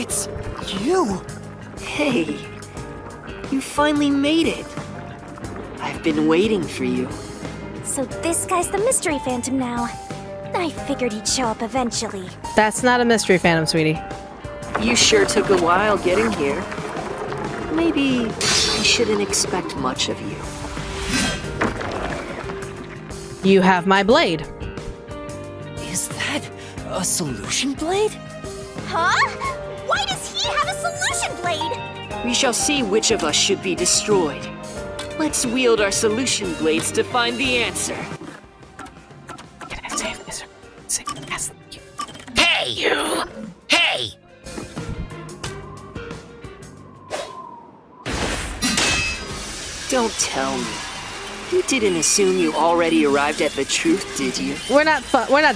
It's you! Hey, you finally made it. I've been waiting for you. So this guy's the mystery phantom now. I figured he'd show up eventually. That's not a mystery phantom, sweetie. You sure took a while getting here. Maybe I shouldn't expect much of you. You have my blade. Is that a solution blade? Huh? Why does he have a solution blade? We shall see which of us should be destroyed. Let's wield our solution blades to find the answer. Hey, you! Hey! Don't tell me. You didn't assume you already arrived at the truth, did you? We're not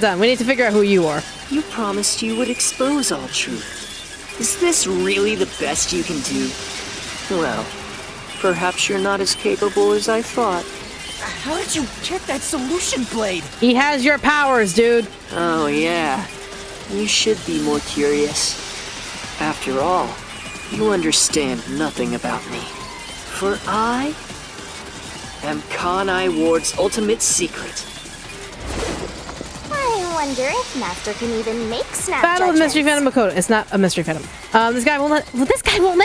done. We need to figure out who you are. You promised you would expose all truth. Is this really the best you can do? Well, perhaps you're not as capable as I thought. How did you get that solution blade? He has your powers, dude. Oh, yeah. You should be more curious. After all, you understand nothing about me. For I am Kanai Ward's ultimate secret. I wonder if Master can even make snap Battle of judgments. Mystery Phantom Makoto. It's not a Mystery Phantom. This guy won't let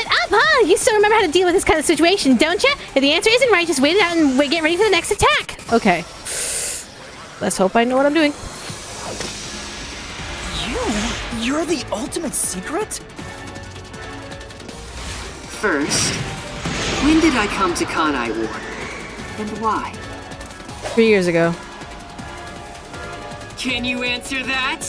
up, huh? You still remember how to deal with this kind of situation, don't you? If the answer isn't right, just wait it out and get ready for the next attack. Okay. Let's hope I know what I'm doing. You're the ultimate secret? First, when did I come to Kanai Ward? And why? 3 years ago. Can you answer that?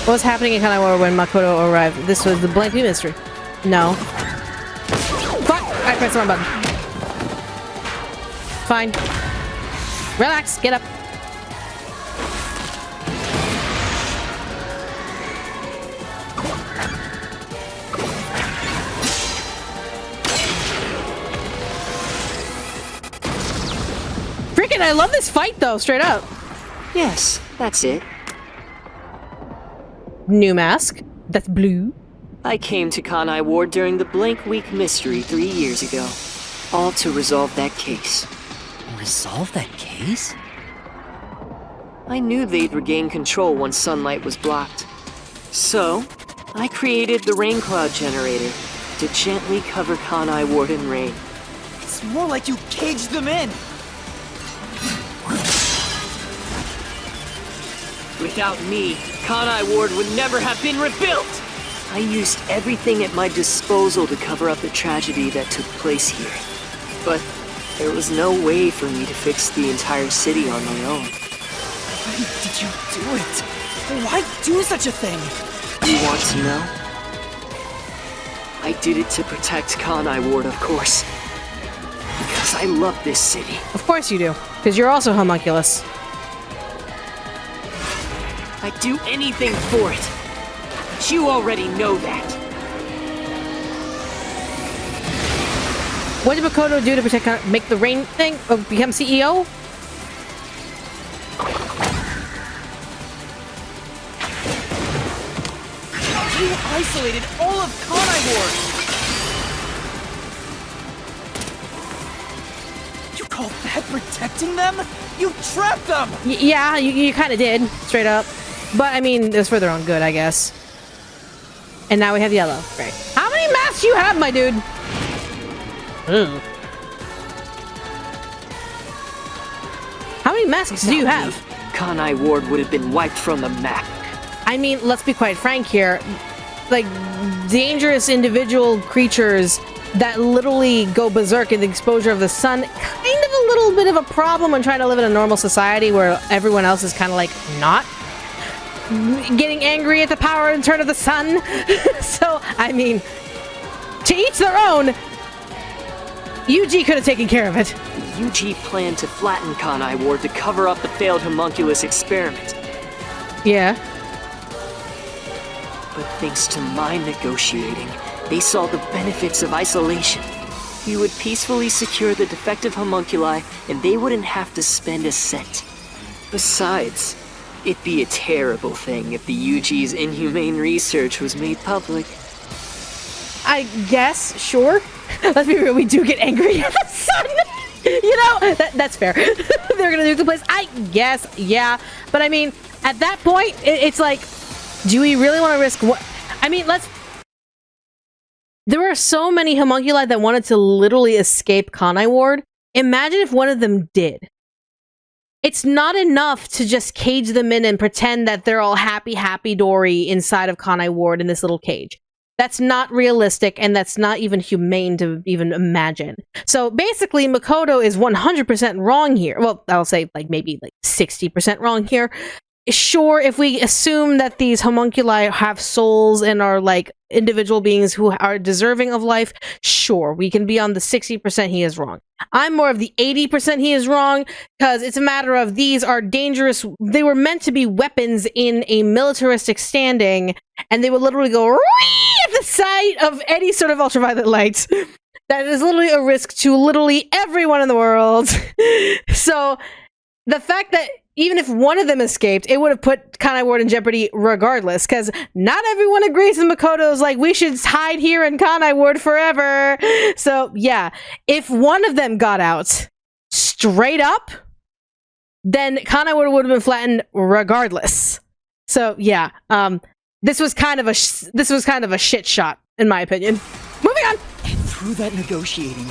What was happening in Kanai when Makoto arrived? This was the blank mystery. No. Fuck! I pressed the wrong button. Fine. Relax. Get up. Freaking, I love this fight though, straight up. Yes, that's it. New mask. That's blue. I came to Kanai Ward during the Blank Week mystery 3 years ago. All to resolve that case. Resolve that case? I knew they'd regain control once sunlight was blocked. So, I created the rain cloud generator to gently cover Kanai Ward in rain. It's more like you caged them in. Without me, Kanai Ward would never have been rebuilt! I used everything at my disposal to cover up the tragedy that took place here. But there was no way for me to fix the entire city on my own. Why did you do it? Why do such a thing? You want to know? I did it to protect Kanai Ward, of course. Because I love this city. Of course you do. Because you're also homunculus. I'd do anything for it. But you already know that. What did Makoto do to protect, make the rain thing, or become CEO? You isolated all of Kanai Ward. You call that protecting them? You trapped them! Yeah, you kind of did, straight up. But, I mean, it was for their own good, I guess. And now we have yellow. Great. How many masks you have, my dude? Ugh. How many masks do you have? Kanai Ward would have been wiped from the map. I mean, let's be quite frank here. Like, dangerous individual creatures that literally go berserk in the exposure of the sun, kind of a little bit of a problem when trying to live in a normal society where everyone else is kind of like not getting angry at the power and turn of the sun. So, I mean, to each their own. UG could have taken care of it. UG planned to flatten Kanai Ward to cover up the failed homunculus experiment. Yeah. But thanks to my negotiating, they saw the benefits of isolation. he would peacefully secure the defective homunculi and they wouldn't have to spend a cent. Besides, it'd be a terrible thing if the UG's inhumane research was made public. I guess, sure. Let's be real, we do get angry at the sun. You know, that's fair. They're gonna nuke the place. I guess, yeah. But I mean, at that point, it's like, do we really want to risk what? I mean, there were so many homunculi that wanted to literally escape Kanai Ward. Imagine if one of them did. It's not enough to just cage them in and pretend that they're all happy dory inside of Kanai Ward in this little cage. That's not realistic, and that's not even humane to even imagine. So basically, Makoto is 100% wrong here. Well, I'll say like maybe like 60% wrong here. Sure, if we assume that these homunculi have souls and are like individual beings who are deserving of life, sure, we can be on the 60% he is wrong. I'm more of the 80% he is wrong, because it's a matter of these are dangerous. They were meant to be weapons in a militaristic standing, and they would literally go at the sight of any sort of ultraviolet light. That is literally a risk to literally everyone in the world. So the fact that even if one of them escaped, it would have put Kanai Ward in jeopardy regardless, because not everyone agrees with Makoto's like, we should hide here in Kanai Ward forever. So yeah, if one of them got out straight up, then Kanai Ward would have been flattened regardless. So yeah, this was kind of a shit shot in my opinion. Moving on. And through that negotiating,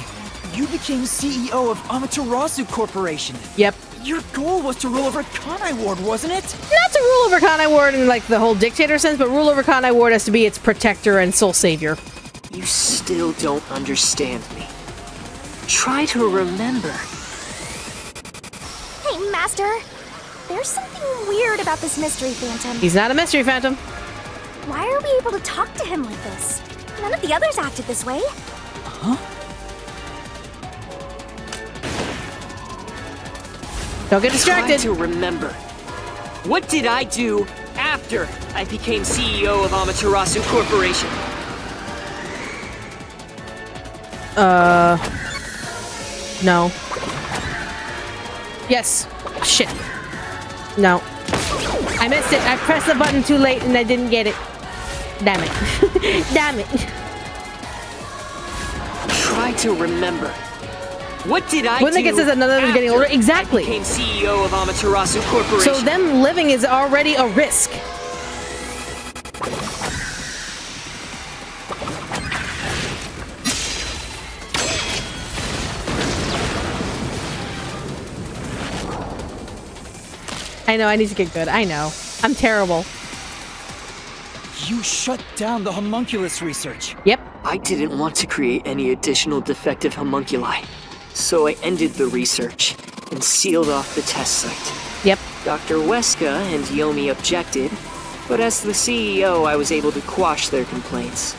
you became CEO of Amaterasu Corporation. Yep. Your goal was to rule over Kanai Ward, wasn't it? Not to rule over Kanai Ward in like the whole dictator sense, but rule over Kanai Ward as to be its protector and sole savior. You still don't understand me. Try to remember. Hey, Master. There's something weird about this mystery phantom. He's not a mystery phantom. Why are we able to talk to him like this? None of the others acted this way. Huh? Don't get distracted. Try to remember. What did I do after I became CEO of Amaterasu Corporation? No. Yes. Shit. No. I missed it. I pressed the button too late and I didn't get it. Damn it. Damn it. Try to remember. What did I when do? When it says another is getting older, exactly. I became CEO of Amaterasu Corporation. So them living is already a risk. I know, I need to get good. I know. I'm terrible. You shut down the homunculus research. Yep. I didn't want to create any additional defective homunculi, so I ended the research and sealed off the test site. Yep. Dr. Weska and Yomi objected, but as the CEO, I was able to quash their complaints.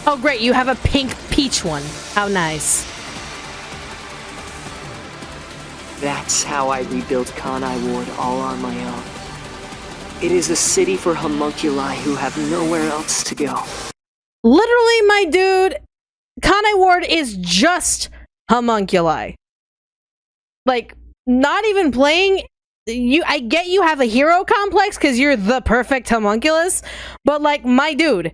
Oh great, you have a pink peach one. How nice. That's how I rebuilt Kanai Ward all on my own. It is a city for homunculi who have nowhere else to go. Literally, my dude, Kanai Ward is just homunculi. Like, not even playing. I get you have a hero complex because you're the perfect homunculus, but like, my dude,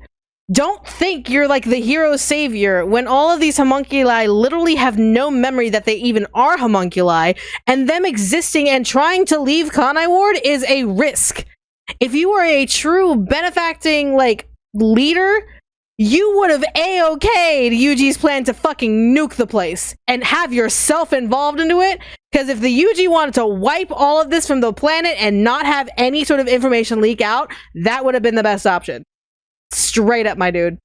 don't think you're like the hero savior when all of these homunculi literally have no memory that they even are homunculi, and them existing and trying to leave Kanai Ward is a risk. If you were a true benefacting, like, leader, you would have A-okayed Yuji's plan to fucking nuke the place and have yourself involved into it, because if the Yuji wanted to wipe all of this from the planet and not have any sort of information leak out, that would have been the best option. Straight up, my dude.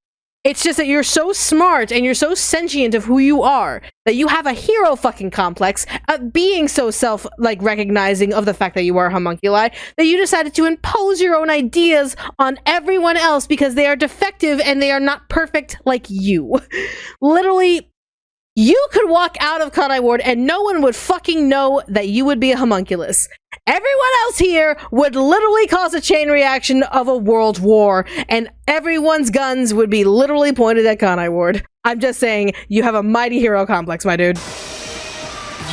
It's just that you're so smart and you're so sentient of who you are that you have a hero fucking complex of being so recognizing of the fact that you are a homunculi that you decided to impose your own ideas on everyone else because they are defective and they are not perfect like you. Literally, you could walk out of Kanai Ward and no one would fucking know that you would be a homunculus. Everyone else here would literally cause a chain reaction of a world war, and everyone's guns would be literally pointed at Kanai Ward. I'm just saying, you have a mighty hero complex, my dude.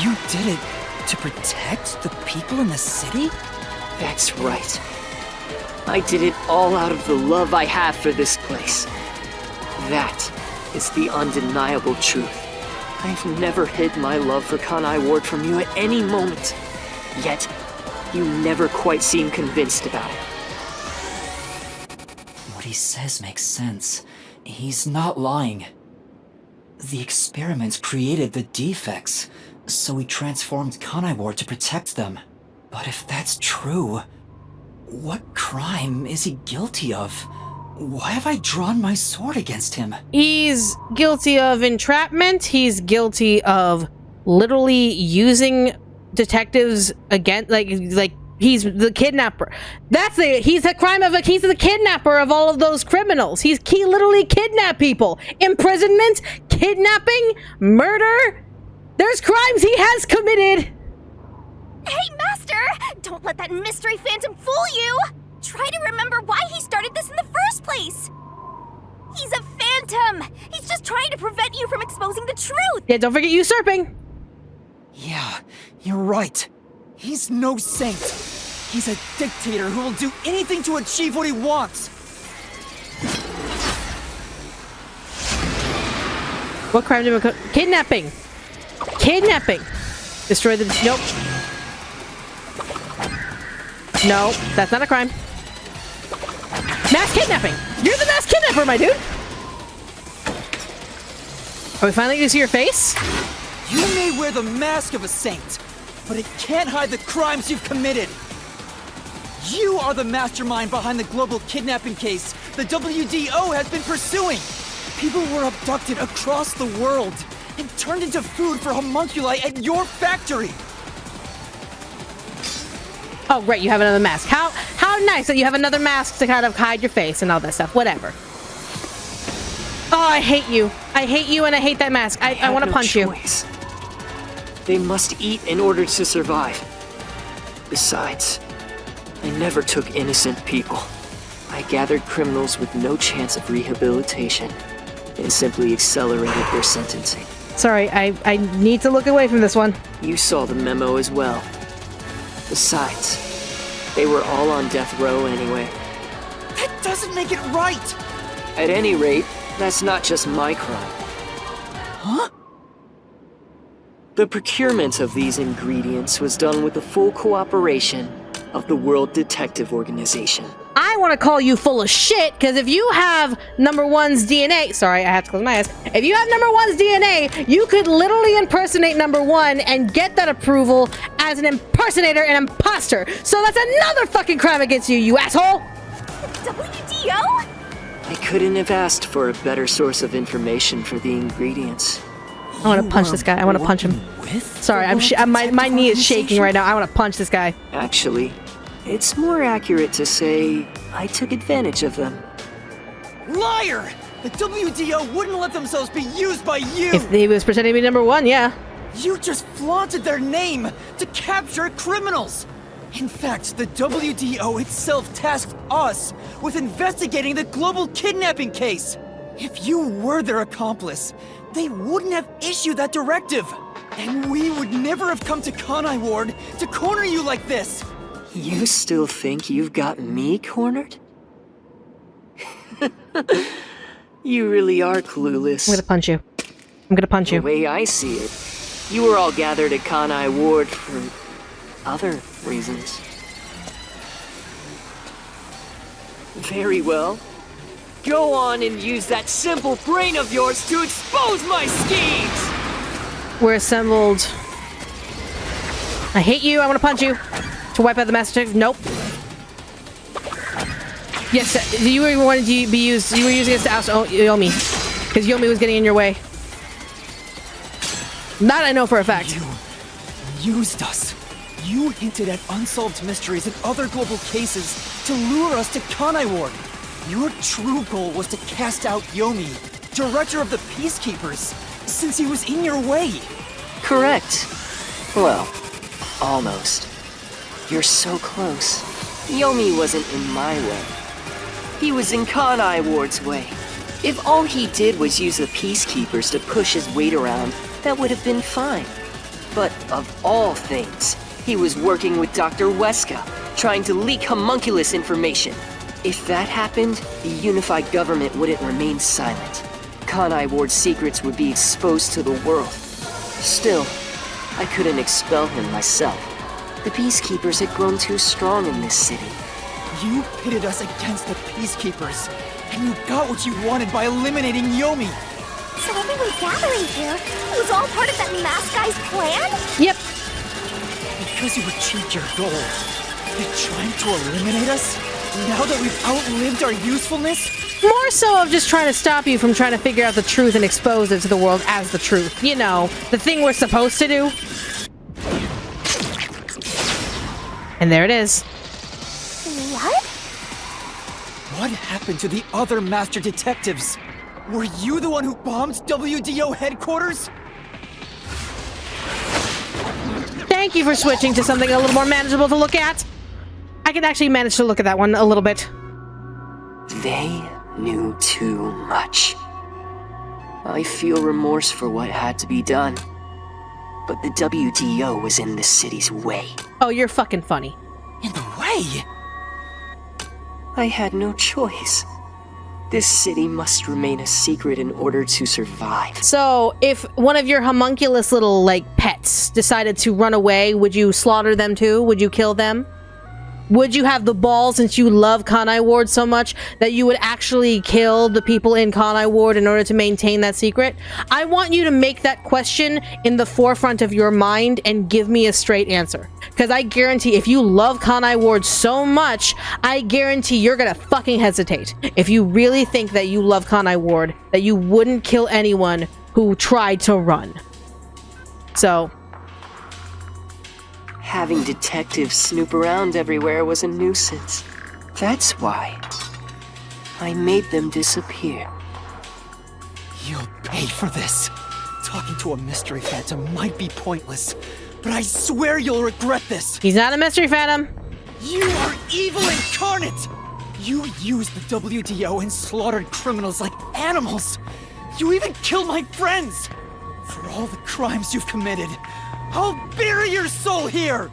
You did it to protect the people in the city? That's right. I did it all out of the love I have for this place. That is the undeniable truth. I've never hid my love for Kanai Ward from you at any moment. Yet, you never quite seem convinced about it. What he says makes sense. He's not lying. The experiments created the defects, so we transformed Kanai Ward to protect them. But if that's true, what crime is he guilty of? Why have I drawn my sword against him? He's guilty of entrapment. He's guilty of literally using detectives against, like he's the kidnapper. He's the kidnapper of all of those criminals. He literally kidnapped people. Imprisonment, kidnapping, murder. There's crimes he has committed. Hey, Master! Don't let that mystery phantom fool you! Try to remember why he started this in the first place! He's a phantom! He's just trying to prevent you from exposing the truth! Yeah, don't forget usurping. Yeah, you're right. He's no saint. He's a dictator who will do anything to achieve what he wants. What crime did we Kidnapping! Kidnapping! Destroy the... Nope. No, that's not a crime. Mass kidnapping! You're the mass kidnapper, my dude! Are we finally gonna see your face? You may wear the mask of a saint, but it can't hide the crimes you've committed. You are the mastermind behind the global kidnapping case the WDO has been pursuing. People were abducted across the world and turned into food for homunculi at your factory. Oh, great, you have another mask. How nice that you have another mask to kind of hide your face and all that stuff. Whatever. Oh, I hate you. I hate you and I hate that mask. I want to punch you. They must eat in order to survive. Besides, I never took innocent people. I gathered criminals with no chance of rehabilitation and simply accelerated their sentencing. Sorry, I need to look away from this one. You saw the memo as well. Besides, they were all on death row anyway. That doesn't make it right! At any rate, that's not just my crime. Huh? The procurement of these ingredients was done with the full cooperation of the World Detective Organization. I want to call you full of shit, because if you have number one's DNA... Sorry, I have to close my eyes. If you have number one's DNA, you could literally impersonate number one and get that approval as an impersonator and imposter. So that's another fucking crime against you, you asshole! WDO? I couldn't have asked for a better source of information for the ingredients. I want to punch this guy. I want to punch him. Sorry, my knee is shaking right now. I want to punch this guy. Actually, it's more accurate to say I took advantage of them. Liar! The WDO wouldn't let themselves be used by you! If he was pretending to be number one, yeah. You just flaunted their name to capture criminals! In fact, the WDO itself tasked us with investigating the global kidnapping case! If you were their accomplice, they wouldn't have issued that directive! And we would never have come to Kanai Ward to corner you like this! You still think you've got me cornered? You really are clueless. I'm gonna punch you. I'm gonna punch you. The way I see it, you were all gathered at Kanai Ward for other reasons. Very well. Go on and use that simple brain of yours to expose my schemes! We're assembled. I hate you. I want to punch you. To wipe out the master. Nope. Yes, you were wanting to be used. You were using this to oust Yomi, because Yomi was getting in your way. That I know for a fact. You used us. You hinted at unsolved mysteries and other global cases to lure us to Kanai Ward. Your true goal was to cast out Yomi, director of the Peacekeepers, since he was in your way. Correct. Well, almost. You're so close. Yomi wasn't in my way. He was in Kanai Ward's way. If all he did was use the Peacekeepers to push his weight around, that would have been fine. But of all things, he was working with Dr. Weska, trying to leak homunculus information. If that happened, the unified government wouldn't remain silent. Kanai Ward's secrets would be exposed to the world. Still, I couldn't expel him myself. The Peacekeepers had grown too strong in this city. You pitted us against the Peacekeepers, and you got what you wanted by eliminating Yomi. So everyone gathering here, it was all part of that masked guy's plan? Yep. Because you achieved your goal, you're trying to eliminate us? Now that we've outlived our usefulness? More so of just trying to stop you from trying to figure out the truth and expose it to the world as the truth. You know, the thing we're supposed to do. And there it is. What? What happened to the other master detectives? Were you the one who bombed WDO headquarters? Thank you for switching to something a little more manageable to look at. I can actually manage to look at that one a little bit. They knew too much. I feel remorse for what had to be done. But the WDO was in the city's way. Oh, you're fucking funny. In the way? I had no choice. This city must remain a secret in order to survive. So, if one of your homunculus little, like, pets decided to run away, would you slaughter them too? Would you kill them? Would you have the balls, since you love Kanai Ward so much, that you would actually kill the people in Kanai Ward in order to maintain that secret? I want you to make that question in the forefront of your mind and give me a straight answer. Because I guarantee if you love Kanai Ward so much, I guarantee you're gonna fucking hesitate. If you really think that you love Kanai Ward, that you wouldn't kill anyone who tried to run. So... having detectives snoop around everywhere was a nuisance. That's why I made them disappear. You'll pay for this. Talking to a mystery phantom might be pointless, but I swear you'll regret this. He's not a mystery phantom. You are evil incarnate! You used the WDO and slaughtered criminals like animals. You even killed my friends. For all the crimes you've committed, I'll bury your soul here!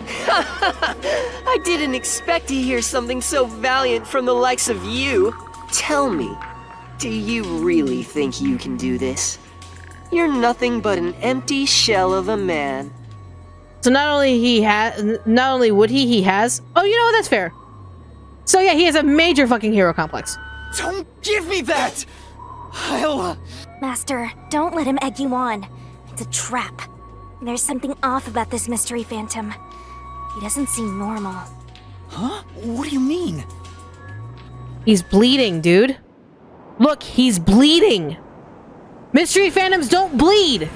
I didn't expect to hear something so valiant from the likes of you. Tell me, do you really think you can do this? You're nothing but an empty shell of a man. So not only would he has... Oh, you know what? That's fair. So yeah, he has a major fucking hero complex. Don't give me that! I'll... Master, don't let him egg you on. It's a trap. There's something off about this mystery phantom. He doesn't seem normal. Huh? What do you mean? He's bleeding, dude. Look, he's bleeding. Mystery phantoms don't bleed.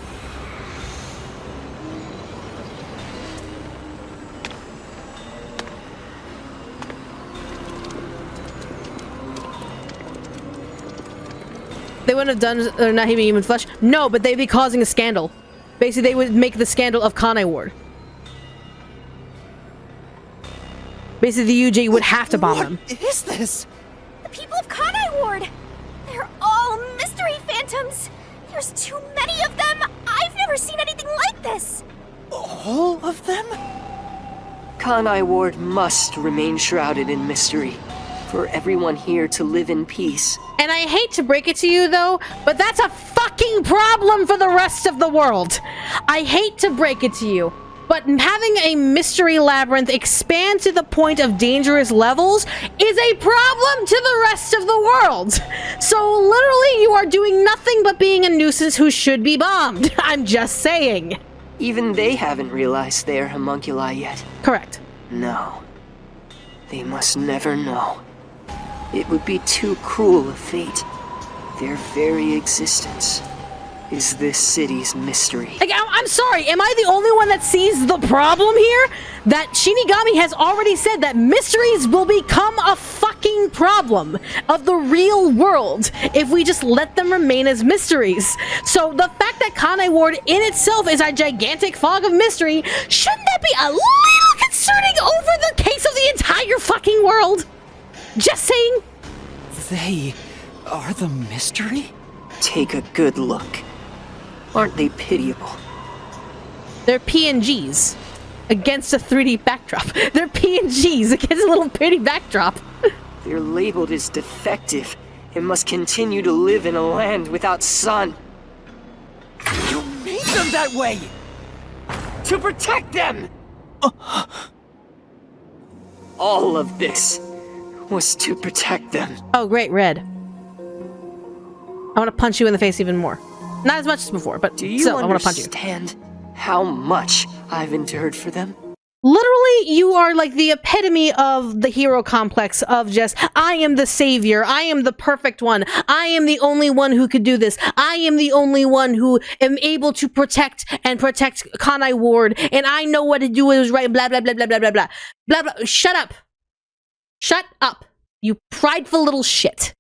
They wouldn't have done, or not even human flesh. No, but they'd be causing a scandal. Basically, they would make the scandal of Kanai Ward. Basically, the UG would have to bomb them. What is this? The people of Kanai Ward! They're all mystery phantoms! There's too many of them! I've never seen anything like this! All of them? Kanai Ward must remain shrouded in mystery, for everyone here to live in peace. And I hate to break it to you, though, but that's a fucking problem for the rest of the world. I hate to break it to you, but having a mystery labyrinth expand to the point of dangerous levels is a problem to the rest of the world. So literally, you are doing nothing but being a nuisance who should be bombed. I'm just saying. Even they haven't realized they are homunculi yet. Correct. No. They must never know. It would be too cruel a fate. Their very existence is this city's mystery. Like, I'm sorry, am I the only one that sees the problem here? That Shinigami has already said that mysteries will become a fucking problem of the real world if we just let them remain as mysteries. So the fact that Kanai Ward in itself is a gigantic fog of mystery, shouldn't that be a little concerning? inserting over the case of the entire fucking world? Just saying. They are the mystery? Take a good look. Aren't they pitiable? They're PNGs against a 3D backdrop. They're PNGs against a little pretty backdrop. They're labeled as defective and must continue to live in a land without sun. You made them that way! To protect them! All of this was to protect them. Oh, great, red. I want to punch you in the face even more. Not as much as before, but Do you still, I want to punch you. understand how much I've endured for them? Literally, you are like the epitome of the hero complex of just, I am the savior, I am the perfect one, I am the only one who could do this, I am the only one who am able to protect Kanai Ward, and I know what to do is right, blah, blah, blah, blah, blah, blah, blah, blah, blah. Shut up. Shut up, you prideful little shit.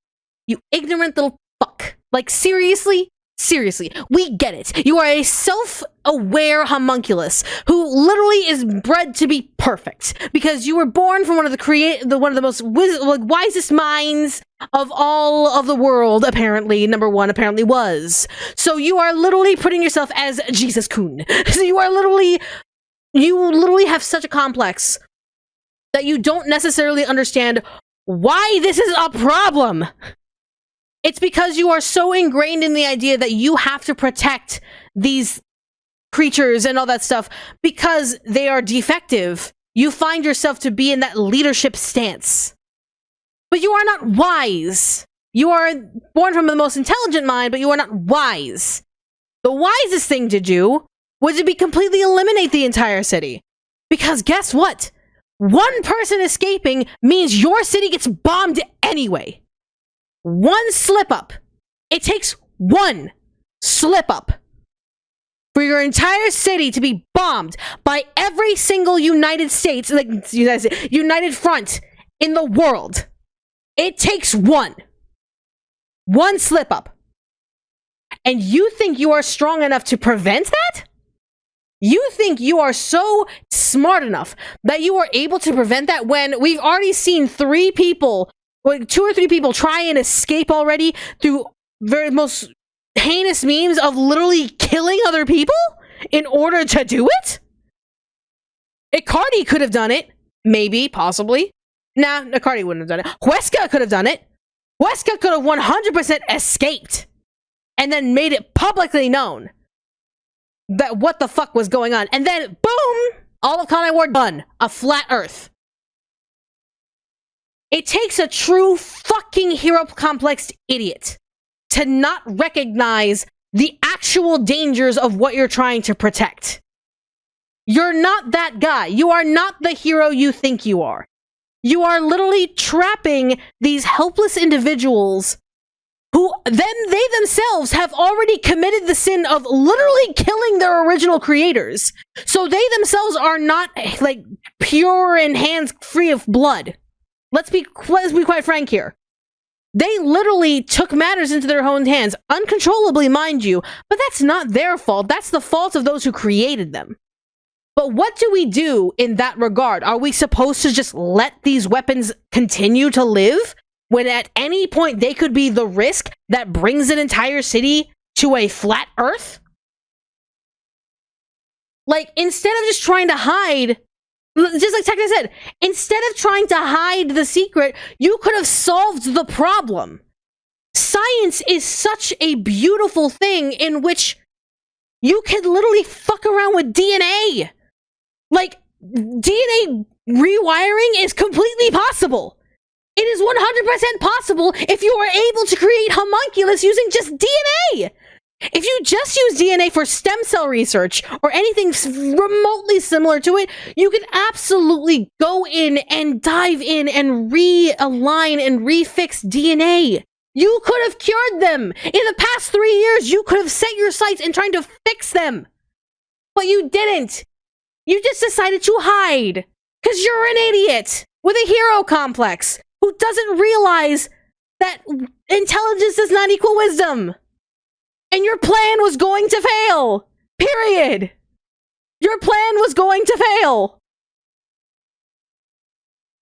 You ignorant little fuck. Like, seriously? Seriously, we get it. You are a self-aware homunculus who literally is bred to be perfect because you were born from one of the most wisest minds of all of the world. Apparently, number one apparently was. So you are literally putting yourself as Jesus Kun. So you literally have such a complex that you don't necessarily understand why this is a problem. It's because you are so ingrained in the idea that you have to protect these creatures and all that stuff because they are defective. You find yourself to be in that leadership stance. But you are not wise. You are born from the most intelligent mind, but you are not wise. The wisest thing to do would to be completely eliminate the entire city. Because guess what? One person escaping means your city gets bombed anyway. One slip up. It takes one slip up for your entire city to be bombed by every single United Front in the world. It takes one slip up. And you think you are strong enough to prevent that? You think you are so smart enough that you are able to prevent that when we've already seen 2 or 3 people try and escape already through very most heinous means of literally killing other people in order to do it? Icardi could have done it. Maybe, possibly. Nah, Icardi wouldn't have done it. Huesca could have done it. Huesca could have 100% escaped and then made it publicly known that what the fuck was going on. And then, boom, all of Kanai Ward done. A flat earth. It takes a true fucking hero complex idiot to not recognize the actual dangers of what you're trying to protect. You're not that guy. You are not the hero you think you are. You are literally trapping these helpless individuals who they themselves have already committed the sin of literally killing their original creators. So they themselves are not like pure and hands free of blood. Let's be quite frank here. They literally took matters into their own hands, uncontrollably, mind you, but that's not their fault. That's the fault of those who created them. But what do we do in that regard? Are we supposed to just let these weapons continue to live when at any point they could be the risk that brings an entire city to a flat earth? Like, instead of just trying to hide, just like Tekna said, instead of trying to hide the secret, you could have solved the problem. Science is such a beautiful thing in which you can literally fuck around with DNA. Like, DNA rewiring is completely possible. It is 100% possible if you are able to create homunculus using just DNA. If you just use DNA for stem cell research or anything remotely similar to it, you can absolutely go in and dive in and realign and refix DNA. You could have cured them. In the past 3 years, you could have set your sights in trying to fix them. But you didn't. You just decided to hide. Because you're an idiot with a hero complex who doesn't realize that intelligence does not equal wisdom. And your plan was going to fail. Period. Your plan was going to fail.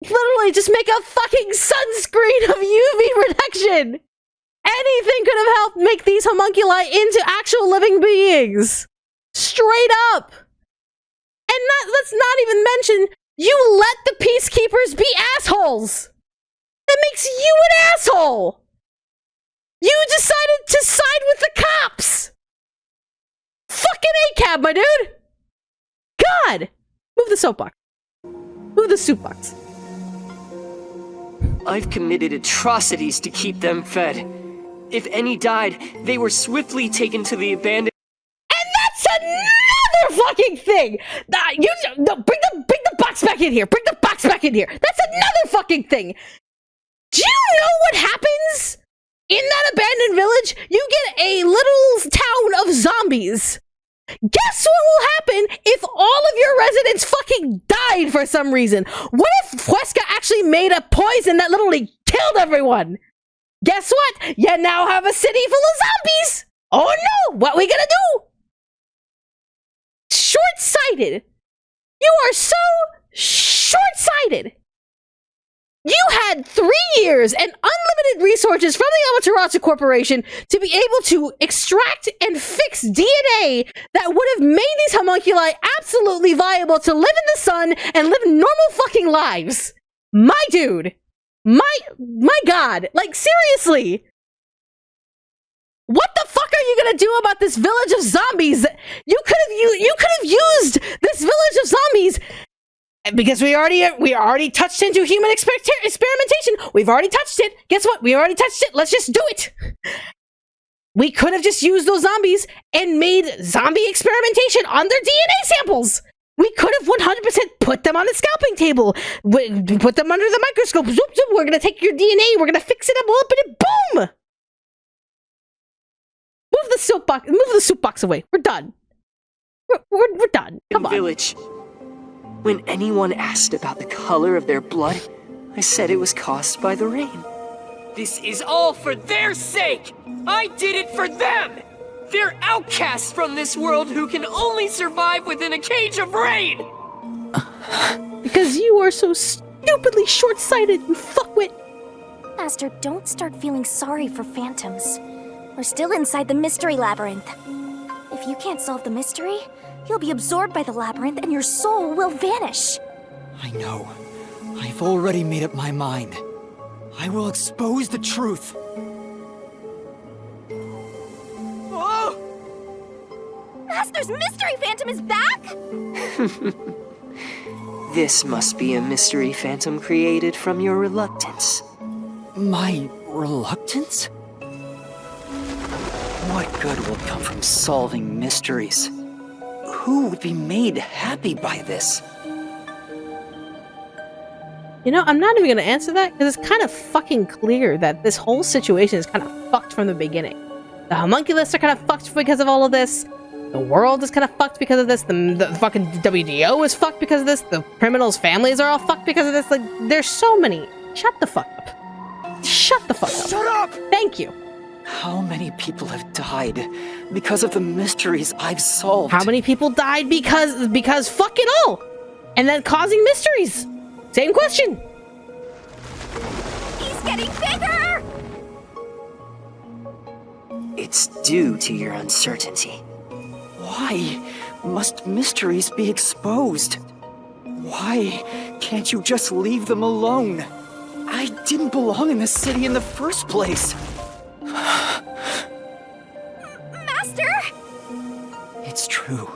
Literally, just make a fucking sunscreen of UV protection! Anything could have helped make these homunculi into actual living beings! Straight up! And let's not even mention, you let the peacekeepers be assholes! That makes you an asshole! You decided to side with the cops! Fucking ACAB, my dude! God! Move the soapbox. Move the soapbox. I've committed atrocities to keep them fed. If any died, they were swiftly taken to the abandoned. And that's another fucking thing! Bring the box back in here! Bring the box back in here! That's another fucking thing! Do you know what happens? In that abandoned village, you get a little town of zombies. Guess what will happen if all of your residents fucking died for some reason? What if Huesca actually made a poison that literally killed everyone? Guess what? You now have a city full of zombies! Oh no! What we gonna do? Short-sighted. You are so short-sighted. You had 3 years and unlimited resources from the Amaterasu Corporation to be able to extract and fix DNA that would have made these homunculi absolutely viable to live in the sun and live normal fucking lives. My dude. My god. Like, seriously. What the fuck are you gonna do about this village of zombies? You could have used this village of zombies because we already touched into human experimentation. We've already touched it. Guess what? We already touched it. Let's just do it. We could have just used those zombies and made zombie experimentation on their DNA samples. We could have 100% put them on a scalping table. Put them under the microscope. Zoop, zoop. We're going to take your DNA. We're going to fix it up. We'll open it. Boom! Move the soup box away. We're done. We're done. Come on. Village. When anyone asked about the color of their blood, I said it was caused by the rain. This is all for their sake! I did it for them! They're outcasts from this world who can only survive within a cage of rain! Because you are so stupidly short-sighted, you fuckwit! Master, don't start feeling sorry for phantoms. We're still inside the mystery labyrinth. If you can't solve the mystery, you'll be absorbed by the labyrinth and your soul will vanish. I know. I've already made up my mind. I will expose the truth. Oh! Master's mystery phantom is back? This must be a mystery phantom created from your reluctance. My reluctance? What good will come from solving mysteries? Who would be made happy by this? You know, I'm not even going to answer that because it's kind of fucking clear that this whole situation is kind of fucked from the beginning. The homunculus are kind of fucked because of all of this. The world is kind of fucked because of this. The fucking WDO is fucked because of this. The criminals' families are all fucked because of this. Like, there's so many. Shut the fuck up. Shut the fuck up. Shut up! Thank you. How many people have died because of the mysteries I've solved? How many people died because fuck it all? And then causing mysteries? Same question. He's getting bigger! It's due to your uncertainty. Why must mysteries be exposed? Why can't you just leave them alone? I didn't belong in this city in the first place. Master! It's true.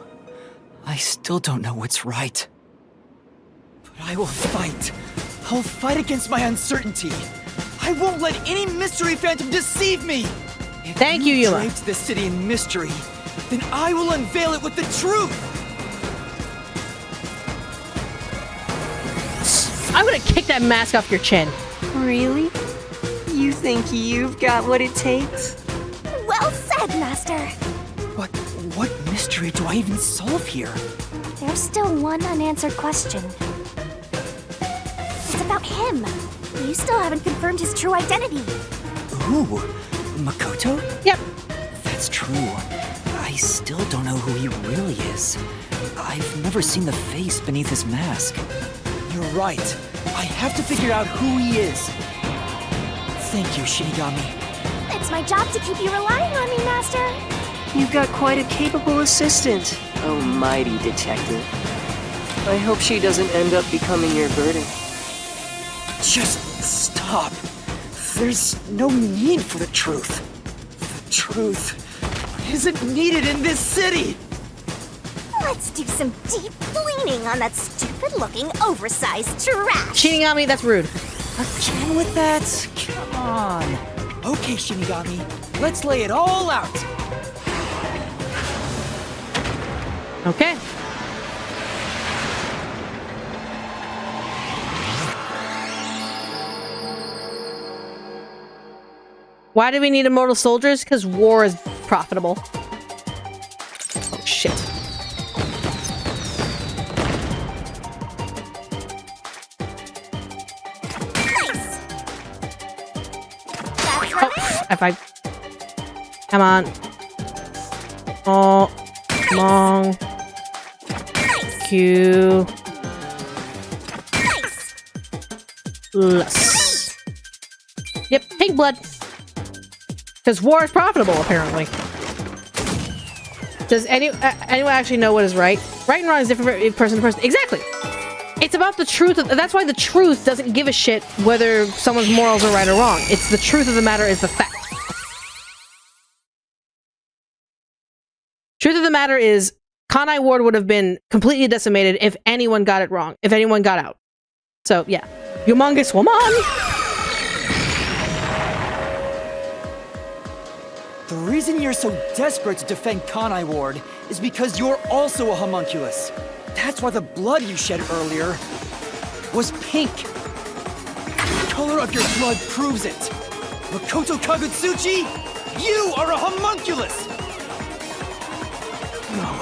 I still don't know what's right. But I will fight. I'll fight against my uncertainty. I won't let any mystery phantom deceive me. If Thank you, Yuma. draped this city in mystery, then I will unveil it with the truth. I'm gonna kick that mask off your chin. Really? You think you've got what it takes? Well said, Master. But what mystery do I even solve here? There's still one unanswered question. It's about him. You still haven't confirmed his true identity. Ooh, Makoto? Yep. That's true. I still don't know who he really is. I've never seen the face beneath his mask. You're right. I have to figure out who he is. Thank you, Shinigami. It's my job to keep you relying on me, Master. You've got quite a capable assistant, oh mighty detective. I hope she doesn't end up becoming your burden. Just stop. There's no need for the truth. The truth isn't needed in this city. Let's do some deep cleaning on that stupid-looking, oversized trash. Shinigami, that's rude. Again with that? Come on. Okay, Shinigami, let's lay it all out. Okay. Why do we need immortal soldiers? Because war is profitable. Oh, shit. Nice. That's right. If I... Come on. Oh. Long. Nice. Q. Nice. Less. Yep, pink blood. Because war is profitable, apparently. Does anyone actually know what is right? Right and wrong is different from person to person. Exactly. It's about the truth. That's why the truth doesn't give a shit whether someone's morals are right or wrong. It's the truth of the matter is the fact. Truth of the matter is, Kanai Ward would have been completely decimated if anyone got it wrong. If anyone got out. So, yeah. Humongous woman! The reason you're so desperate to defend Kanai Ward is because you're also a homunculus. That's why the blood you shed earlier was pink. The color of your blood proves it. Makoto Kagutsuchi, you are a homunculus! No,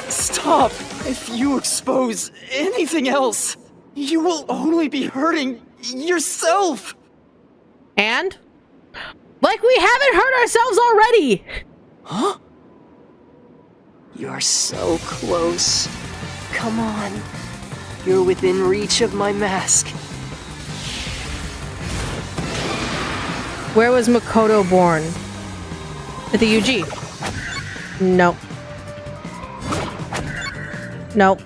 stop. If you expose anything else, you will only be hurting yourself. And? Like we haven't hurt ourselves already! Huh? You're so close. Come on. You're within reach of my mask. Where was Makoto born? At the UG? Nope. Nope.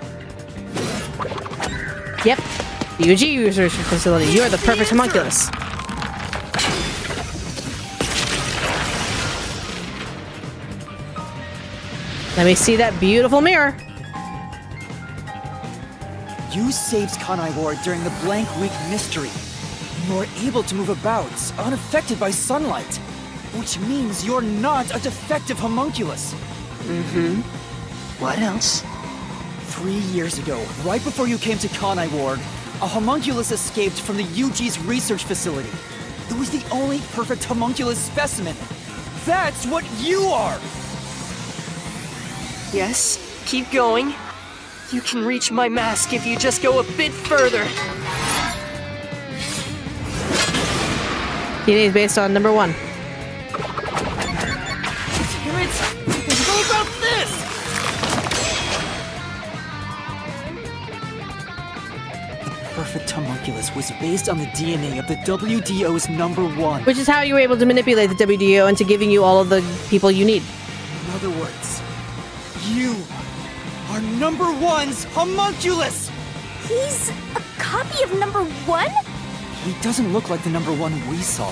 Yep. The UG research facility. You're the perfect homunculus. Let me see that beautiful mirror. You saved Kanai Ward during the Blank Week mystery. You were able to move about, unaffected by sunlight. Which means you're not a defective homunculus. Mm-hmm. What else? 3 years ago, right before you came to Kanai Ward, a homunculus escaped from the UG's research facility. It was the only perfect homunculus specimen. That's what you are! Yes, keep going. You can reach my mask if you just go a bit further. DNA is based on number 1. Damn it! What about this? The perfect homunculus was based on the DNA of the WDO's number 1. Which is how you were able to manipulate the WDO into giving you all of the people you need. In other words, you are number 1's homunculus! He's a copy of number 1? He doesn't look like the number 1 we saw.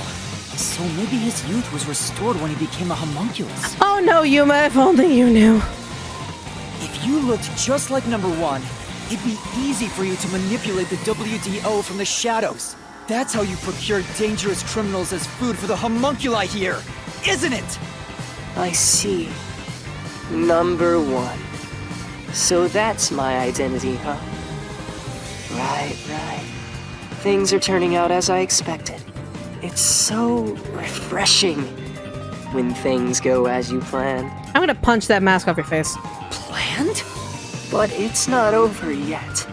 So maybe his youth was restored when he became a homunculus. Oh no, Yuma, if only you knew. If you looked just like number 1, it'd be easy for you to manipulate the WDO from the shadows. That's how you procure dangerous criminals as food for the homunculi here, isn't it? I see. Number 1. So that's my identity, huh? Right. Things are turning out as I expected. It's so refreshing when things go as you plan. I'm gonna punch that mask off your face. Planned? But it's not over yet.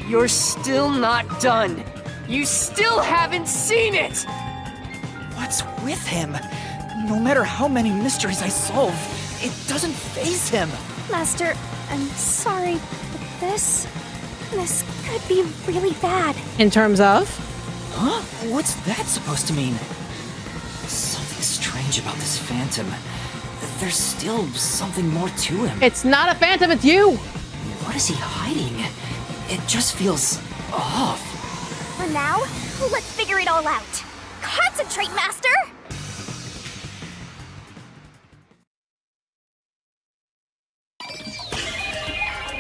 You're still not done. You still haven't seen it! What's with him? No matter how many mysteries I solve, it doesn't faze him. Master, I'm sorry, but this... This could be really bad. In terms of? Huh? What's that supposed to mean? Something strange about this phantom. There's still something more to him. It's not a phantom, it's you! What is he hiding? It just feels off. For now, let's figure it all out. Concentrate, Master!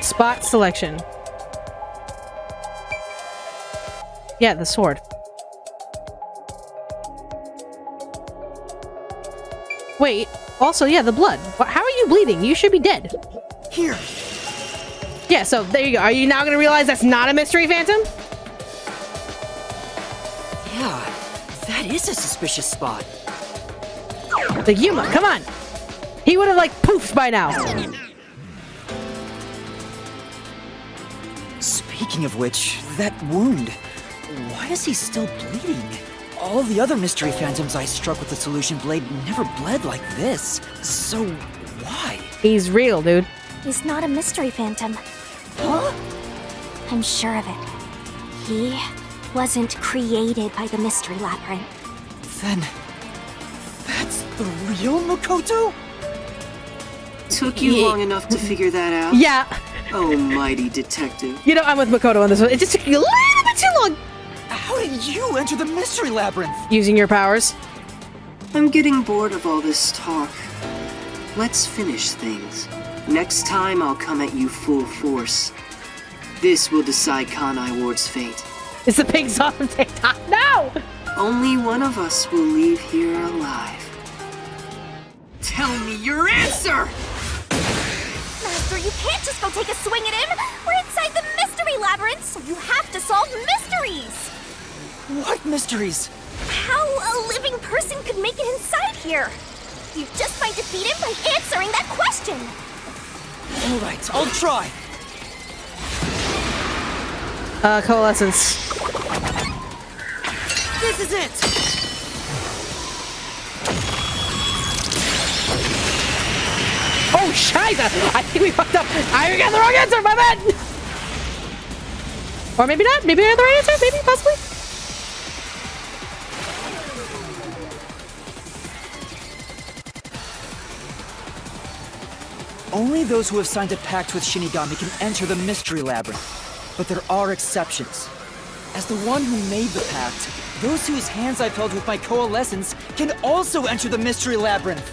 Spot selection. Yeah, the sword. Wait, also, yeah, the blood. How are you bleeding? You should be dead. Here. Yeah, so there you go. Are you now gonna realize that's not a mystery phantom? Yeah, that is a suspicious spot. The Yuma, come on! He would have, like, poofed by now. Speaking of which, that wound. Why is he still bleeding? All the other mystery phantoms I struck with the solution blade never bled like this. So, why? He's real, dude. He's not a mystery phantom. Huh? I'm sure of it. He wasn't created by the mystery labyrinth. Then, that's the real Makoto? Took you long enough to figure that out? Yeah. Oh, mighty detective. You know, I'm with Makoto on this one. It just took you a little bit too long. How did you enter the mystery labyrinth? Using your powers. I'm getting bored of all this talk. Let's finish things. Next time I'll come at you full force. This will decide Kanai Ward's fate. It's the pig sauce from TikTok. No! Only one of us will leave here alive. Tell me your answer! Master, you can't just go take a swing at him! We're inside the mystery labyrinth, so you have to solve mysteries! What mysteries? How a living person could make it inside here? You just might defeat him by answering that question! Alright, I'll try. Coalescence. This is it! Oh, Shiza! I think we fucked up. I got the wrong answer, my bad! Or maybe not. Maybe I had the right answer. Maybe, possibly. Only those who have signed a pact with Shinigami can enter the mystery labyrinth. But there are exceptions. As the one who made the pact, those whose hands I've held with my coalescence can also enter the mystery labyrinth.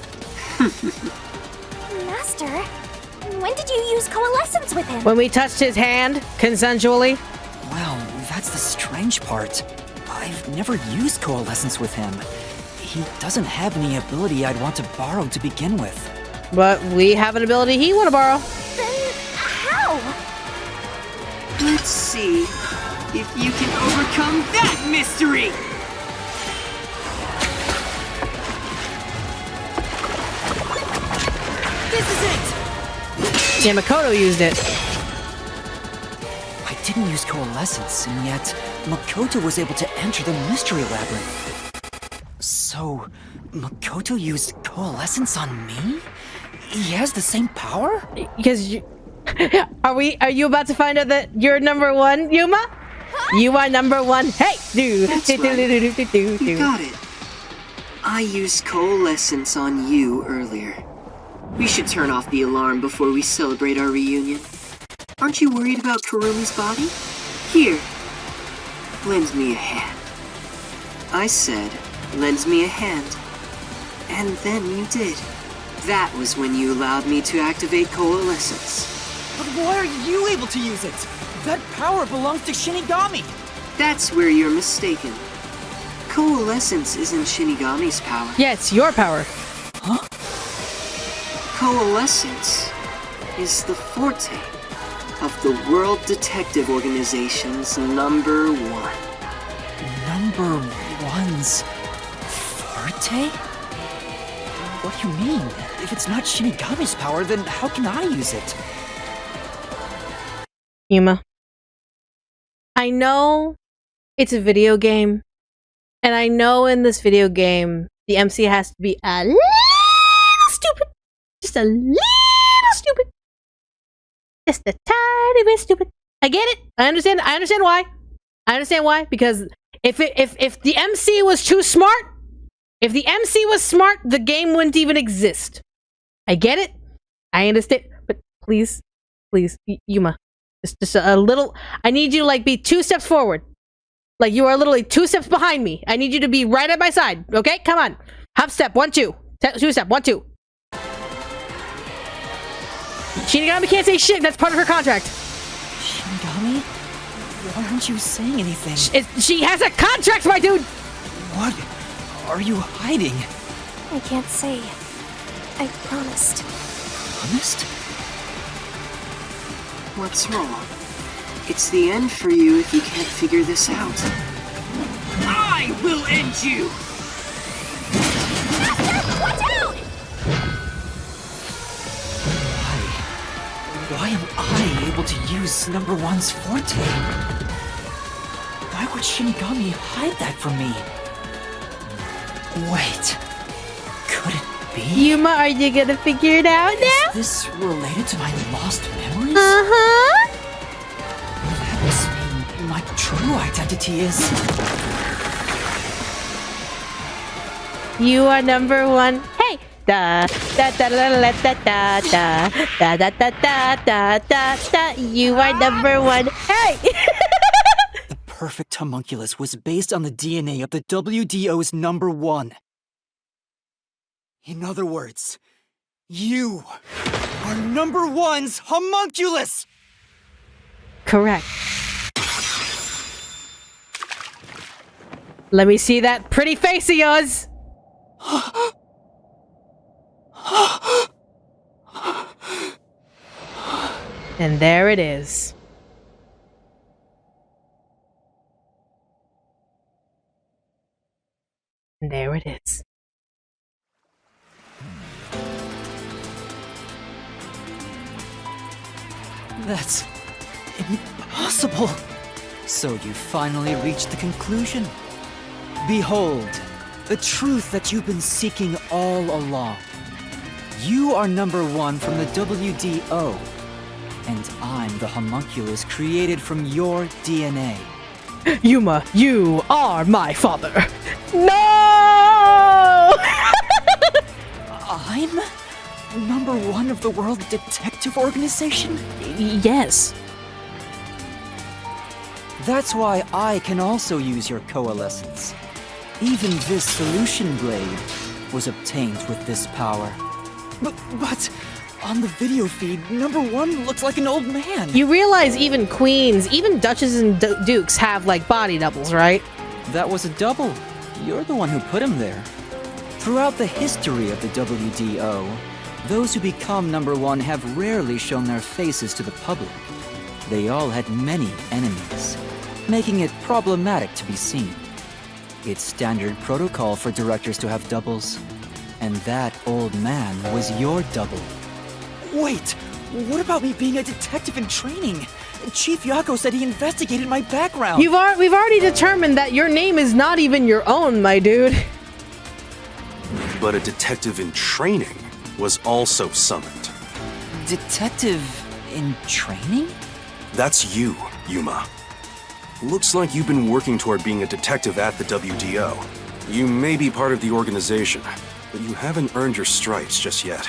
Master, when did you use coalescence with him? When we touched his hand, consensually. Well, that's the strange part. I've never used coalescence with him. He doesn't have any ability I'd want to borrow to begin with. But we have an ability he want to borrow. Then how? Let's see if you can overcome that mystery! This is it! Yeah, Makoto used it. I didn't use coalescence, and yet Makoto was able to enter the mystery labyrinth. So, Makoto used coalescence on me? He has the same power? Because you... Are you about to find out that you're number one, Yuma? You are number one. Hey! That's right. You got it. I used coalescence on you earlier. We should turn off the alarm before we celebrate our reunion. Aren't you worried about Kurumi's body? Here, lend me a hand. I said, lend me a hand. And then you did. That was when you allowed me to activate coalescence. But why are you able to use it? That power belongs to Shinigami. That's where you're mistaken. Coalescence isn't Shinigami's power. Yeah, it's your power. Huh? Coalescence is the forte of the World Detective Organization's number one. Number one's forte? What do you mean? If it's not Shinigami's power, then how can I use it? Yuma. I know it's a video game, and I know in this video game, the MC has to be a little stupid. Just a little stupid. Just a tiny bit stupid. I get it. I understand why. I understand why. Because if the MC was too smart, if the MC was smart, the game wouldn't even exist. I get it. I understand. But please, Yuma, just a little. I need you to like be 2 steps forward. Like you are literally 2 steps behind me. I need you to be right at my side. Okay, come on. Hop step 1, 2. 2 step 1, 2. Shinigami can't say shit. That's part of her contract. Shinigami? Why aren't you saying anything? She has a contract, my dude! What are you hiding? I can't say. I promised. Honest? What's wrong? It's the end for you if you can't figure this out. I will end you! Master, watch out! Why am I able to use number 1's forte? Why would Shinigami hide that from me? Wait, could it be? Yuma, are you gonna figure it out now? Is this related to my lost memories? Uh-huh. That must mean my true identity is... You are number 1. Hey! Da da da da da da da da da da da da da da. You are number 1. Hey! The perfect homunculus was based on the DNA of the WDO's number 1. In other words, you are number 1's homunculus! Correct. Let me see that pretty face of yours. And there it is. And there it is. That's impossible. So you finally reached the conclusion. Behold, the truth that you've been seeking all along. You are number 1 from the WDO, and I'm the homunculus created from your DNA. Yuma, you are my father. No! I'm number 1 of the World Detective Organization? Yes. That's why I can also use your coalescence. Even this solution blade was obtained with this power. But on the video feed, number 1 looks like an old man. You realize even queens, even duchesses and dukes have like body doubles, right? That was a double. You're the one who put him there. Throughout the history of the WDO, those who become number 1 have rarely shown their faces to the public. They all had many enemies, making it problematic to be seen. It's standard protocol for directors to have doubles. And that old man was your double. Wait, what about me being a detective in training? Chief Yako said he investigated my background. We've already determined that your name is not even your own, my dude. But a detective in training was also summoned. Detective in training? That's you, Yuma. Looks like you've been working toward being a detective at the WDO. You may be part of the organization, but you haven't earned your stripes just yet.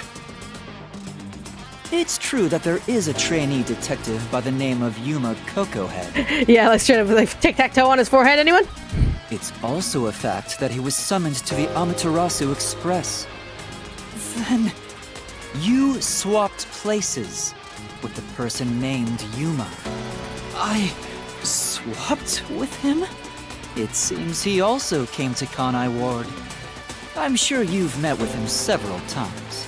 It's true that there is a trainee detective by the name of Yuma Cocohead. Yeah, let's try to like tic-tac-toe on his forehead, anyone? It's also a fact that he was summoned to the Amaterasu Express. Then you swapped places with the person named Yuma. I swapped with him? It seems he also came to Kanai Ward. I'm sure you've met with him several times.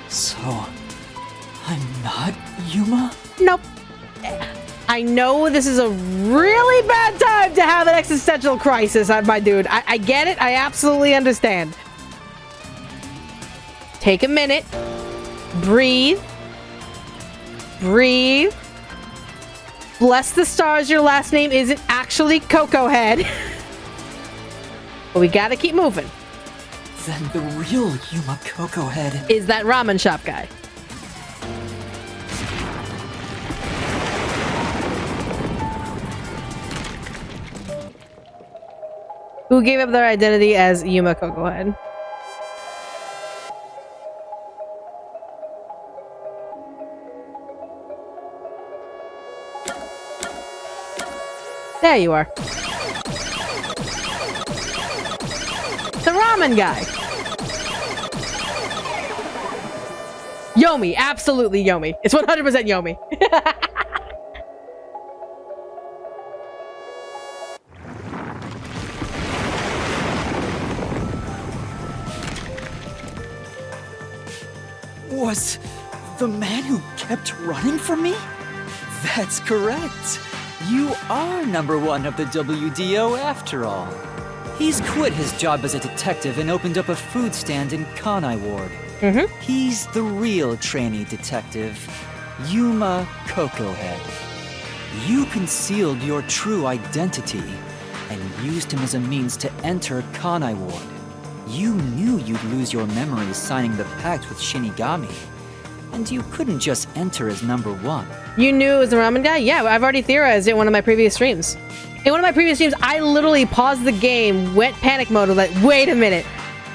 So, I'm not Yuma? Nope. I know this is a really bad time to have an existential crisis, my dude. I get it. I absolutely understand. Take a minute. Breathe. Breathe. Bless the stars, your last name isn't actually Cocohead. But we gotta keep moving. Then the real Yuma Cocohead is that ramen shop guy. who gave up their identity as Yuma Cocohead. There you are. The ramen guy. Yomi, absolutely Yomi. It's 100% Yomi. Was the man who kept running from me? That's correct. You are number one of the WDO after all. He's quit his job as a detective and opened up a food stand in Kanai Ward. He's the real trainee detective, Yuma Cocohead. You concealed your true identity and used him as a means to enter Kanai Ward. You knew you'd lose your memories signing the pact with Shinigami, and you couldn't just enter as number one. You knew it was the ramen guy? Yeah, I've already theorized it in one of my previous streams. In one of my previous streams, I literally paused the game, went panic mode, like, wait a minute.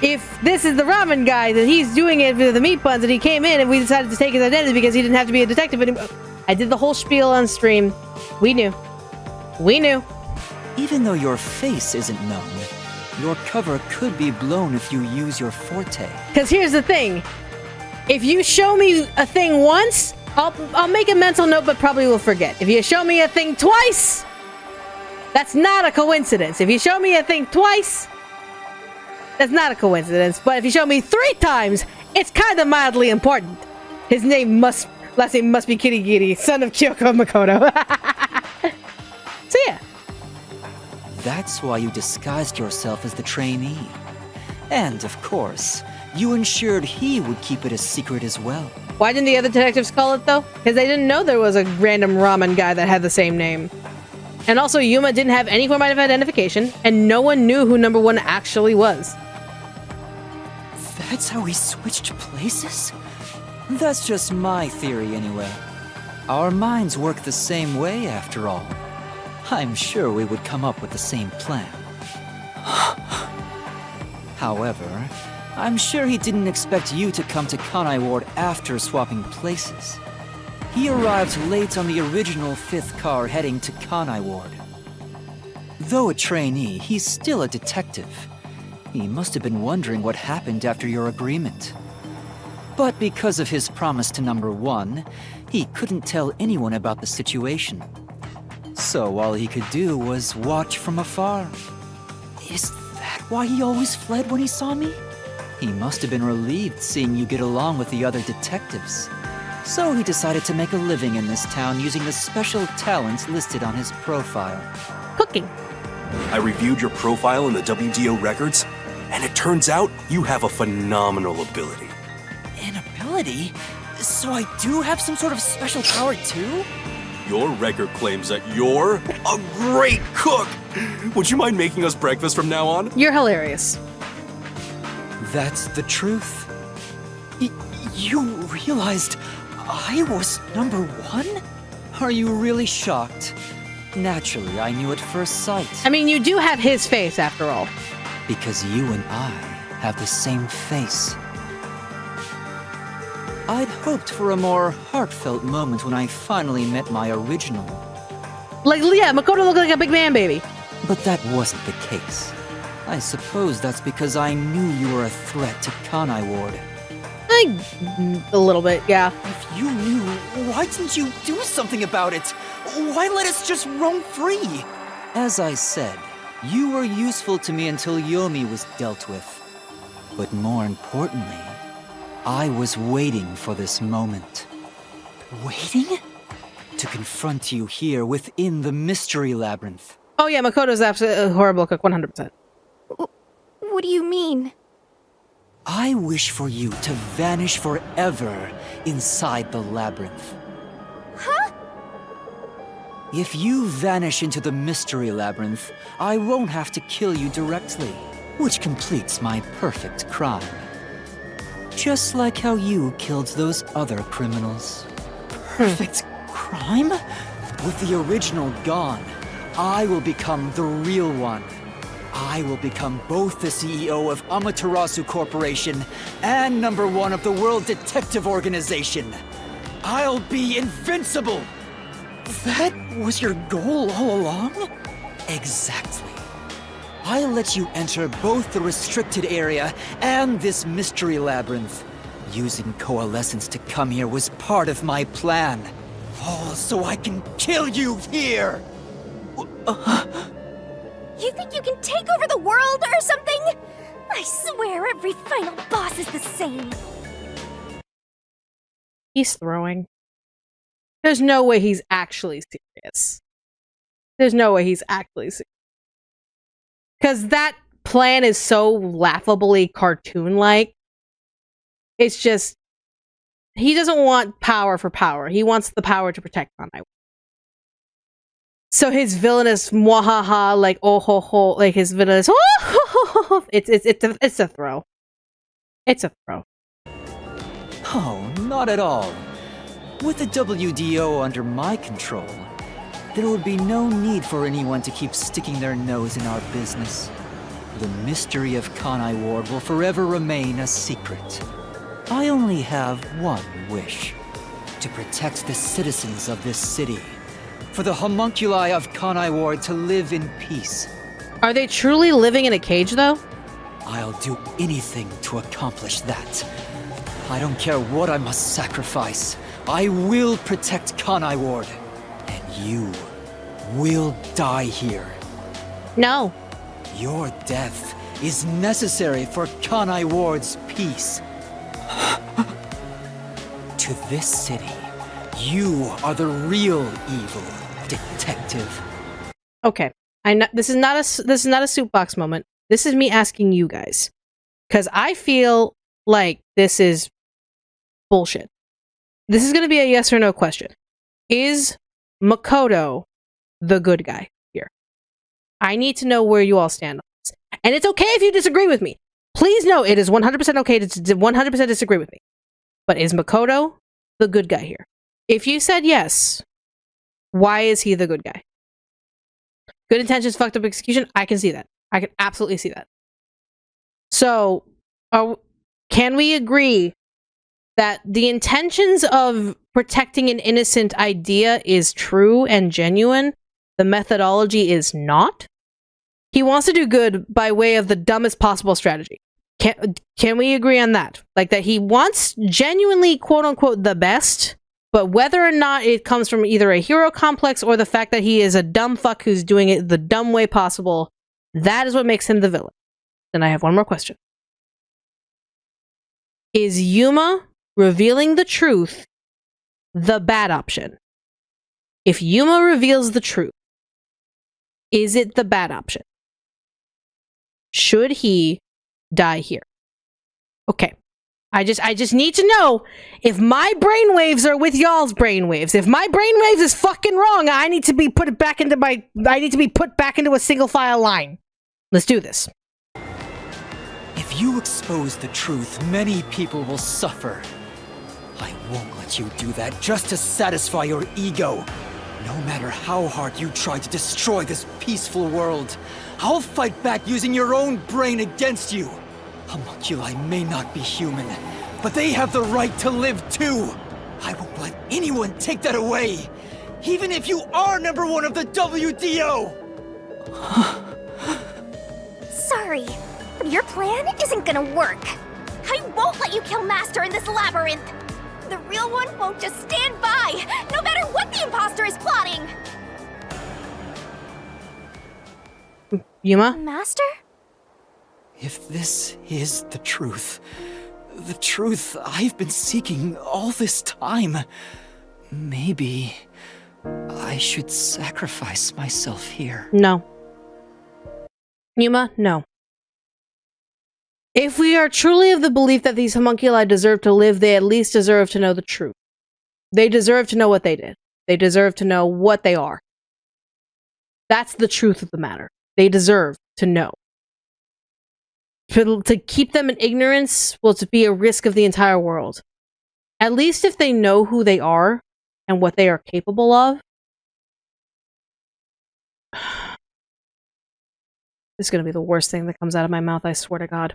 If this is the ramen guy, then he's doing it for the meat puns, and he came in and we decided to take his identity because he didn't have to be a detective anymore. I did the whole spiel on stream. We knew. We knew. Even though your face isn't known, your cover could be blown if you use your forte. Because here's the thing. If you show me a thing once, I'll make a mental note, but probably will forget. If you show me a thing twice, that's not a coincidence. If you show me a thing twice, that's not a coincidence. But if you show me 3 times, it's kind of mildly important. His last name must be Kirigiri, son of Kyoko Makoto. So yeah. That's why you disguised yourself as the trainee. And of course, you ensured he would keep it a secret as well. Why didn't the other detectives call it, though? Because they didn't know there was a random ramen guy that had the same name. And also, Yuma didn't have any form of identification, and no one knew who number one actually was. That's how we switched places? That's just my theory anyway. Our minds work the same way after all. I'm sure we would come up with the same plan. However, I'm sure he didn't expect you to come to Kanai Ward after swapping places. He arrived late on the original 5th car heading to Kanai Ward. Though a trainee, he's still a detective. He must have been wondering what happened after your agreement. But because of his promise to number one, he couldn't tell anyone about the situation. So all he could do was watch from afar. Is that why he always fled when he saw me? He must have been relieved seeing you get along with the other detectives. So he decided to make a living in this town using the special talents listed on his profile. Cooking. I reviewed your profile in the WDO records, and it turns out you have a phenomenal ability. An ability? So I do have some sort of special power too? Your record claims that you're a great cook! Would you mind making us breakfast from now on? You're hilarious. That's the truth. You realized I was number one? Are you really shocked? Naturally, I knew at first sight. I mean, you do have his face, after all. Because you and I have the same face. I'd hoped for a more heartfelt moment when I finally met my original. Like, yeah, Makoto looked like a big man baby. But that wasn't the case. I suppose that's because I knew you were a threat to Kanai Ward. A little bit, yeah. If you knew, why didn't you do something about it? Why let us just roam free? As I said, you were useful to me until Yomi was dealt with. But more importantly, I was waiting for this moment. Waiting? To confront you here within the Mystery Labyrinth. Oh yeah, Makoto's absolutely a horrible cook, 100%. What do you mean? I wish for you to vanish forever inside the labyrinth. Huh? If you vanish into the Mystery Labyrinth, I won't have to kill you directly, which completes my perfect crime. Just like how you killed those other criminals. Perfect crime? With the original gone, I will become the real one. I will become both the CEO of Amaterasu Corporation and #1 of the World Detective Organization. I'll be invincible! That was your goal all along? Exactly. I let you enter both the restricted area and this mystery labyrinth. Using Coalescence to come here was part of my plan. All so I can kill you here! You think you can take over the world or something? I swear every final boss is the same. He's throwing. There's no way he's actually serious. There's no way he's actually serious. Because that plan is so laughably cartoon-like. It's just... He doesn't want power for power. He wants the power to protect Kanai. So his villainous mwahaha, like oh ho ho, like his villainous oh ho ho ho, it's a throw. It's a throw. Oh, not at all. With the WDO under my control, there would be no need for anyone to keep sticking their nose in our business. The mystery of Kanai Ward will forever remain a secret. I only have one wish: to protect the citizens of this city. For the homunculi of Kanai Ward to live in peace. Are they truly living in a cage, though? I'll do anything to accomplish that. I don't care what I must sacrifice. I will protect Kanai Ward. And you will die here. No. Your death is necessary for Kanai Ward's peace. To this city, you are the real evil, detective. Okay. I know this is not a soapbox moment. This is me asking you guys, because I feel like this is bullshit. This is going to be a yes or no question. Is Makoto the good guy here? I need to know where you all stand on this. And it's okay if you disagree with me. Please know it is 100% okay to 100% disagree with me. But is Makoto the good guy here? If you said yes, why is he the good guy? Good intentions, fucked up execution. I can see that. I can absolutely see that. So, can we agree that the intentions of protecting an innocent idea is true and genuine? The methodology is not? He wants to do good by way of the dumbest possible strategy. Can we agree on that? Like that he wants genuinely, quote unquote, the best, but whether or not it comes from either a hero complex or the fact that he is a dumb fuck who's doing it the dumb way possible, that is what makes him the villain. Then I have one more question. Is Yuma revealing the truth the bad option? If Yuma reveals the truth, is it the bad option? Should he die here? Okay. I just need to know if my brainwaves are with y'all's brainwaves. If my brainwaves is fucking wrong, I need to be put back into a single file line. Let's do this. If you expose the truth, many people will suffer. I won't let you do that just to satisfy your ego. No matter how hard you try to destroy this peaceful world, I'll fight back using your own brain against you. Homunculi may not be human, but they have the right to live too. I won't let anyone take that away, even if you are #1 of the WDO! Sorry, but your plan isn't gonna work. I won't let you kill Master in this labyrinth. The real one won't just stand by, no matter what the imposter is plotting. Yuma? Master? If this is the truth I've been seeking all this time, maybe I should sacrifice myself here. No. Yuma, no. If we are truly of the belief that these homunculi deserve to live, they at least deserve to know the truth. They deserve to know what they did. They deserve to know what they are. That's the truth of the matter. They deserve to know. To keep them in ignorance will to be a risk of the entire world. At least if they know who they are and what they are capable of. This is gonna be the worst thing that comes out of my mouth, I swear to God.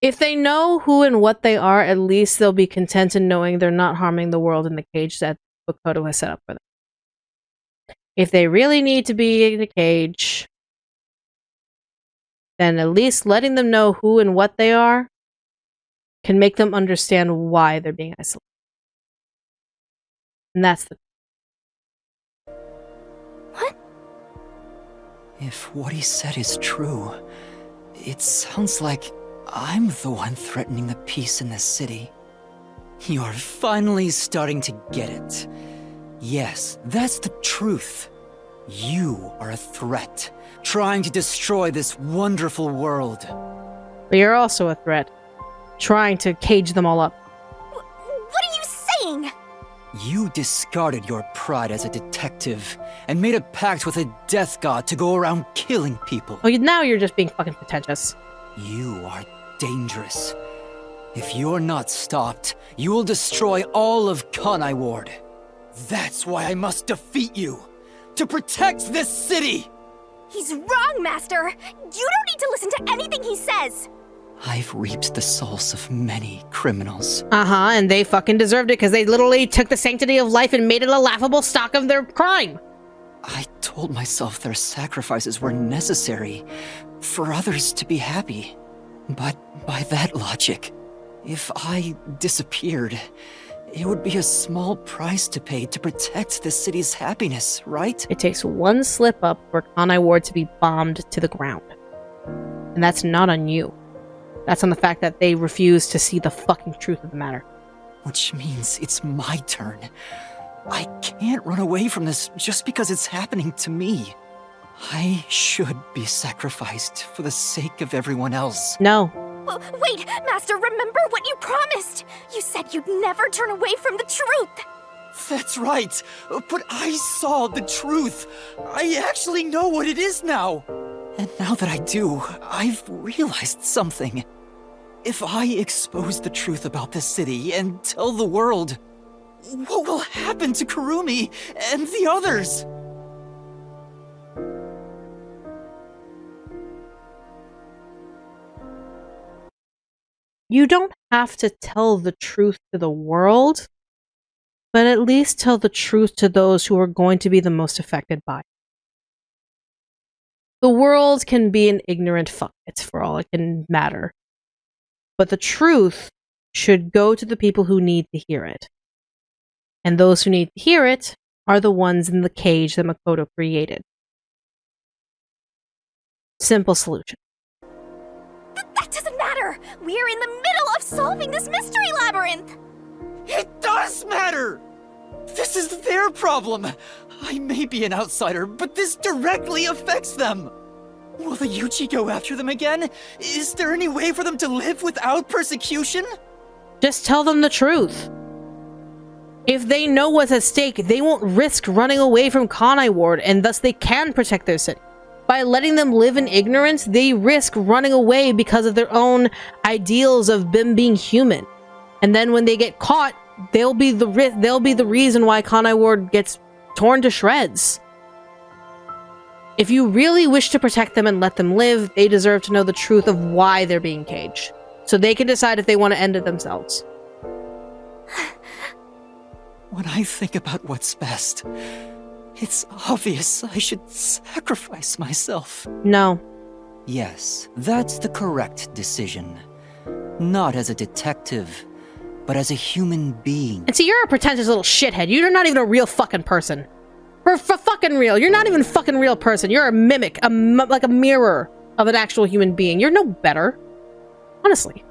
If they know who and what they are, at least they'll be content in knowing they're not harming the world in the cage that Makoto has set up for them. If they really need to be in a cage, then at least letting them know who and what they are can make them understand why they're being isolated. And that's the... What? If what he said is true, it sounds like I'm the one threatening the peace in this city. You're finally starting to get it. Yes, that's the truth. You are a threat, trying to destroy this wonderful world. But you're also a threat, trying to cage them all up. What are you saying? You discarded your pride as a detective and made a pact with a death god to go around killing people. Well, now you're just being fucking pretentious. You are dangerous. If you're not stopped, you will destroy all of Kanai Ward. That's why I must defeat you, to protect this city! He's wrong, Master! You don't need to listen to anything he says! I've reaped the souls of many criminals. Uh-huh, and they fucking deserved it because they literally took the sanctity of life and made it a laughable stock of their crime. I told myself their sacrifices were necessary for others to be happy. But by that logic, if I disappeared, it would be a small price to pay to protect the city's happiness, right? It takes one slip up for Kanai Ward to be bombed to the ground. And that's not on you. That's on the fact that they refuse to see the fucking truth of the matter. Which means it's my turn. I can't run away from this just because it's happening to me. I should be sacrificed for the sake of everyone else. No. Wait, Master, remember what you promised! You said you'd never turn away from the truth! That's right, but I saw the truth. I actually know what it is now. And now that I do, I've realized something. If I expose the truth about this city and tell the world, what will happen to Kurumi and the others? You don't have to tell the truth to the world, but at least tell the truth to those who are going to be the most affected by it. The world can be an ignorant fuck it for all it can matter, but the truth should go to the people who need to hear it. And those who need to hear it are the ones in the cage that Makoto created. Simple solution. That doesn't matter! We're in the middle of solving this mystery labyrinth! It does matter! This is their problem! I may be an outsider, but this directly affects them! Will the Yuchi go after them again? Is there any way for them to live without persecution? Just tell them the truth. If they know what's at stake, they won't risk running away from Kanai Ward, and thus they can protect their city. By letting them live in ignorance, they risk running away because of their own ideals of them being human. And then when they get caught, they'll be the reason why Kanai Ward gets torn to shreds. If you really wish to protect them and let them live, they deserve to know the truth of why they're being caged, so they can decide if they want to end it themselves. When I think about what's best, it's obvious I should sacrifice myself. No. Yes, that's the correct decision. Not as a detective, but as a human being. And see, you're a pretentious little shithead. You're not even a real fucking person. For fucking real. You're not even a fucking real person. You're a mimic, like a mirror of an actual human being. You're no better. Honestly.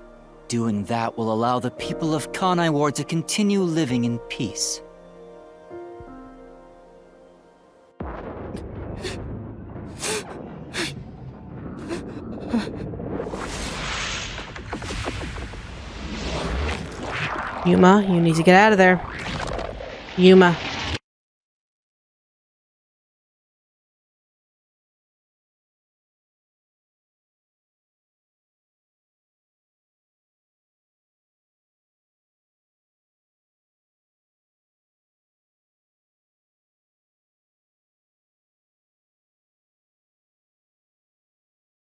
Doing that will allow the people of Kanai Ward to continue living in peace. Yuma, you need to get out of there. Yuma.